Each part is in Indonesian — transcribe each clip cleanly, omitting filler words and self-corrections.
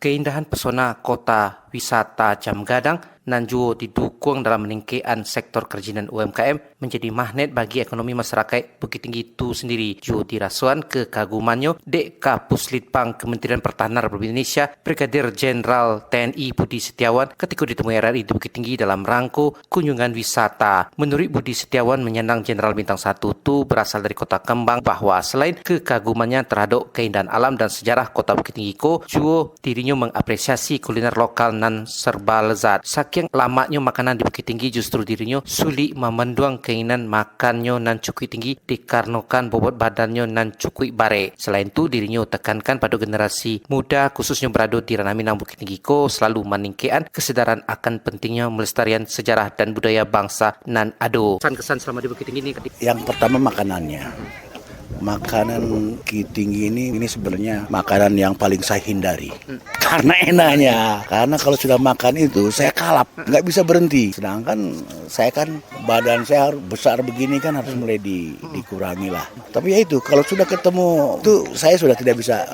keindahan pesona kota wisata Jam Gadang nan juga didukung dalam meningkatkan sektor kerajinan UMKM menjadi magnet bagi ekonomi masyarakat Bukit Tinggi itu sendiri. Juga dirasuan kekagumannya Dek Puslitbang Kementerian Pertahanan Republik Indonesia Brigadir Jenderal TNI Budi Setiawan ketika ditemui RRI di Bukit Tinggi dalam rangka kunjungan wisata. Menurut Budi Setiawan, menyandang Jenderal Bintang 1 itu berasal dari Kota Kembang, bahwa selain kekagumannya terhadap keindahan alam dan sejarah Kota Bukit Tinggi juga dirinya mengapresiasi kuliner lokal nan serba lezat. Saking lamanya makanan di Bukit Tinggi, justru dirinya sulit memenduang keinginan makannya nan cukup tinggi dikarenakan bobot badannya nan cukup bare. Selain itu, dirinya tekankan pada generasi muda khususnya berada di Ranah Minang Bukit Tinggi selalu meningkatkan kesedaran akan pentingnya melestarian sejarah dan budaya bangsa nan ado. Kesan-kesan selama di Bukit Tinggi ini? Yang pertama makanannya. Makanan Bukit Tinggi ini sebenarnya makanan yang paling saya hindari. Karena enaknya. Karena kalau sudah makan itu saya kalap, nggak bisa berhenti. Sedangkan saya kan badan saya besar begini kan harus mulai dikurangi lah. Tapi ya itu kalau sudah ketemu itu saya sudah tidak bisa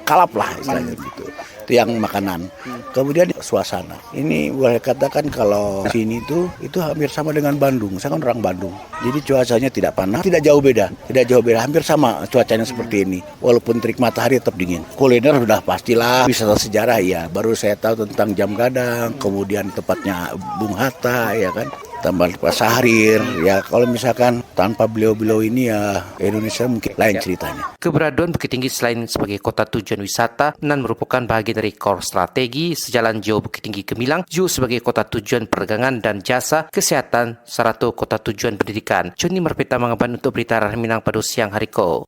kalap lah istilahnya gitu. Itu yang makanan. Kemudian suasana. Ini boleh katakan kalau sini itu hampir sama dengan Bandung. Saya kan orang Bandung. Jadi cuacanya tidak panas, tidak jauh beda. Tidak jauh beda, hampir sama cuacanya seperti ini. Walaupun terik matahari tetap dingin. Kuliner sudah pastilah, wisata sejarah ya. Baru saya tahu tentang Jam Gadang, kemudian tepatnya Bung Hatta ya kan. Tambah Pak Sahrir, ya kalau misalkan tanpa beliau-beliau ini ya Indonesia mungkin lain ceritanya. Keberadaan Bukit Tinggi selain sebagai kota tujuan wisata dan merupakan bagian dari core strategi sejalan jauh Bukit Tinggi Gemilang, juga sebagai kota tujuan perdagangan dan jasa kesehatan serta kota tujuan pendidikan. Joni Merpeta mengaban untuk berita Ranah Minang pada siang hari ko.